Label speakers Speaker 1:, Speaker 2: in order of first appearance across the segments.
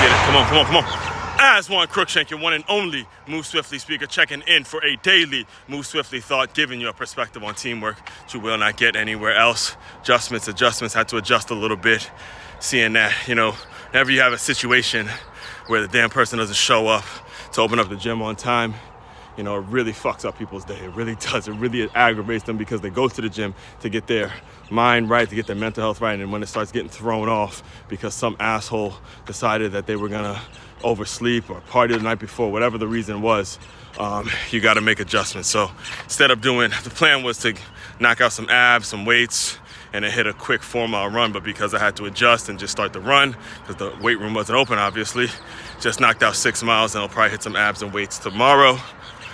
Speaker 1: get it. Come on, come on, come on. Aswand Cruickshank, your one and only Move Swiftly speaker, checking in for a daily Move Swiftly thought, giving you a perspective on teamwork that you will not get anywhere else. Adjustments, had to adjust a little bit. Seeing that, whenever you have a situation where the damn person doesn't show up to open up the gym on time, it really fucks up people's day. It really does. It really aggravates them because they go to the gym to get their mind right, to get their mental health right, and when it starts getting thrown off because some asshole decided that they were gonna oversleep or party the night before, whatever the reason was, you got to make adjustments. So instead of the plan was to knock out some abs, some weights, and then hit a quick 4-mile run, but because I had to adjust and just start the run because the weight room wasn't open, obviously, just knocked out 6 miles, and I'll probably hit some abs and weights tomorrow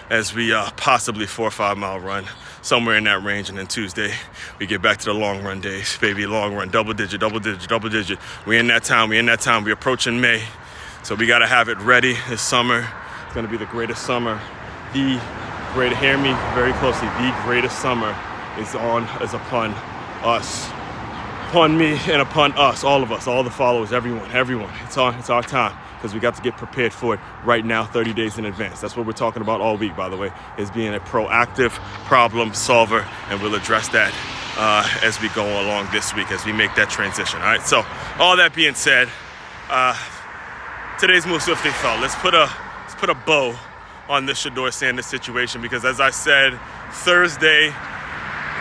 Speaker 1: as we possibly 4 or 5 mile run, somewhere in that range. And then Tuesday, we get back to the long run days, baby. Long run, double digit. We in that time. We approaching May. So we got to have it ready this summer. It's going to be the greatest summer. Hear me very closely. The greatest summer is upon us. Upon me and upon us, all of us, all the followers, everyone. It's our time. Because we got to get prepared for it right now, 30 days in advance. That's what we're talking about all week, by the way, is being a proactive problem solver, and we'll address that as we go along this week, as we make that transition. All right, so all that being said, today's Move Swiftly thought. Let's put a bow on this Shedeur Sanders situation, because as I said, Thursday,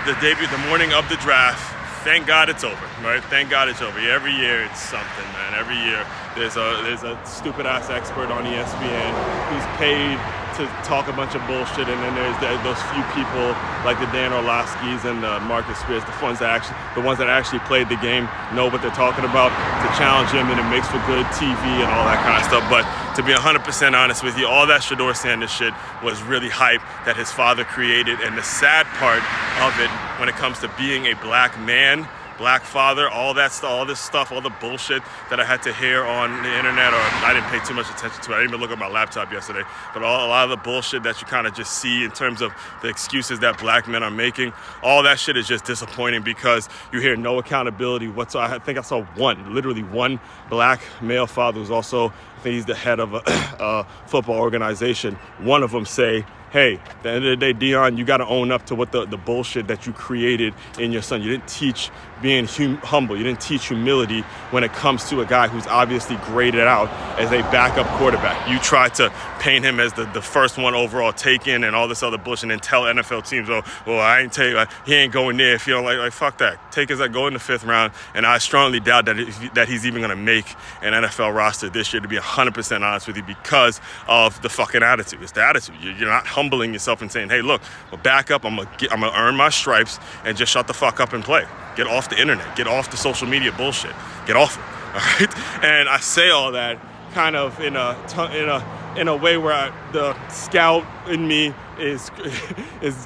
Speaker 1: the morning of the draft, thank God it's over, right? Thank God it's over. Every year it's something, man. Every year there's a stupid ass expert on ESPN who's paid to talk a bunch of bullshit, and then there's those few people like the Dan Orlovskis and the Marcus Spears, the ones that actually played the game, know what they're talking about, to challenge him, and it makes for good TV and all that kind of stuff. But to be 100% honest with you, all that Shedeur Sanders shit was really hype that his father created, and the sad part of it when it comes to being a black man, black father, all this stuff, all the bullshit that I had to hear on the internet, or I didn't pay too much attention to it. I didn't even look at my laptop yesterday. But a lot of the bullshit that you kind of just see in terms of the excuses that black men are making, all that shit is just disappointing, because you hear no accountability whatsoever. I think I saw literally one black male father who's also, I think he's the head of a football organization. One of them say, hey, at the end of the day, Dion, you got to own up to what the bullshit that you created in your son. You didn't teach being humble. You didn't teach humility when it comes to a guy who's obviously graded out as a backup quarterback. You tried to paint him as the first one overall taken and all this other bullshit, and tell NFL teams, he ain't going there if you don't like fuck that. Take us, go in the 5th round, and I strongly doubt that he's even going to make an NFL roster this year, to be 100% honest with you, because of the fucking attitude. It's the attitude. You're not humbling yourself and saying, hey, look, I'm a backup, I'm gonna earn my stripes, and just shut the fuck up and play. Get off the internet. Get off the social media bullshit. Get off it. All right? And I say all that kind of in a way where the scout in me is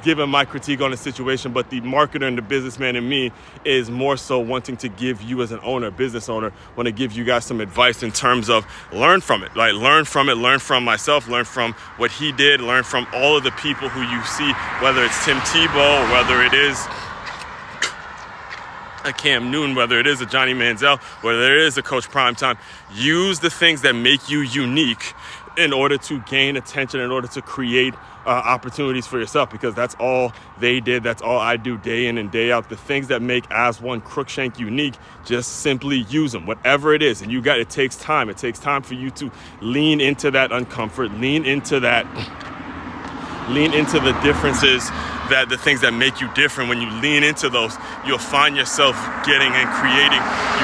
Speaker 1: giving my critique on the situation, but the marketer and the businessman in me is more so wanting to give you, as an owner, business owner, want to give you guys some advice in terms of learn from it. Like, learn from it, learn from myself, learn from what he did, learn from all of the people who you see, whether it's Tim Tebow, or whether it is a Cam Newton, whether it is a Johnny Manziel, whether it is a Coach Primetime. Use the things that make you unique in order to gain attention, in order to create opportunities for yourself, because that's all they did. That's all I do day in and day out. The things that make Aswand Cruickshank unique, just simply use them, whatever it is. And it takes time. It takes time for you to lean into that uncomfort, lean into the differences, that the things that make you different. When you lean into those, you'll find yourself getting and creating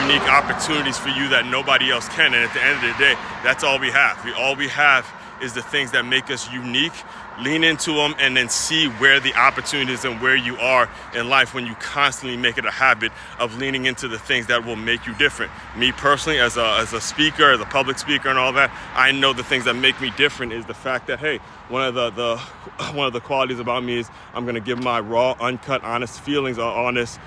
Speaker 1: unique opportunities for you that nobody else can. And at the end of the day, that's all we have. All we have is the things that make us unique. Lean into them, and then see where the opportunities and where you are in life when you constantly make it a habit of leaning into the things that will make you different. Me personally, as a speaker, as a public speaker and all that, I know the things that make me different is the fact that, hey, one of the qualities about me is I'm going to give my raw, uncut, honest feelings, or honest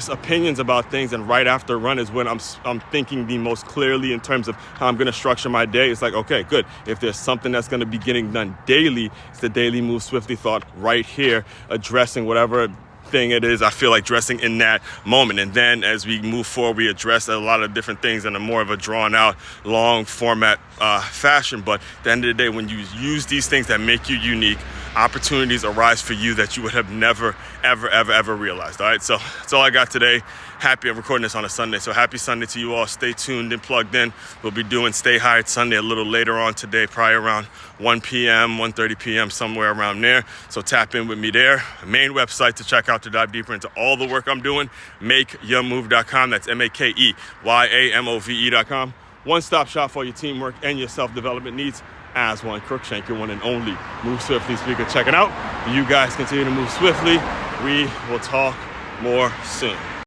Speaker 1: opinions about things, and right after a run is when I'm thinking the most clearly in terms of how I'm going to structure my day. It's like, okay, good. If there's something that's going to be getting done daily, it's the daily Move Swiftly thought right here, addressing whatever thing it is I feel like dressing in that moment. And then as we move forward, we address a lot of different things in a more of a drawn out, long format fashion. But at the end of the day, when you use these things that make you unique, opportunities arise for you that you would have never, ever realized. All right, so that's all I got today. Happy I'm recording this on a Sunday, so happy Sunday to you all. Stay tuned and plugged in. We'll be doing Stay Hired Sunday a little later on today, probably around 1 p.m., 1:30 p.m., somewhere around there. So tap in with me there. Main website to check out to dive deeper into all the work I'm doing, makeyourmove.com. That's MakeYaMove.com. One-stop shop for your teamwork and your self-development needs. Aswand Cruickshank, your one and only Move Swiftly speaker. Check it out. You guys continue to move swiftly. We will talk more soon.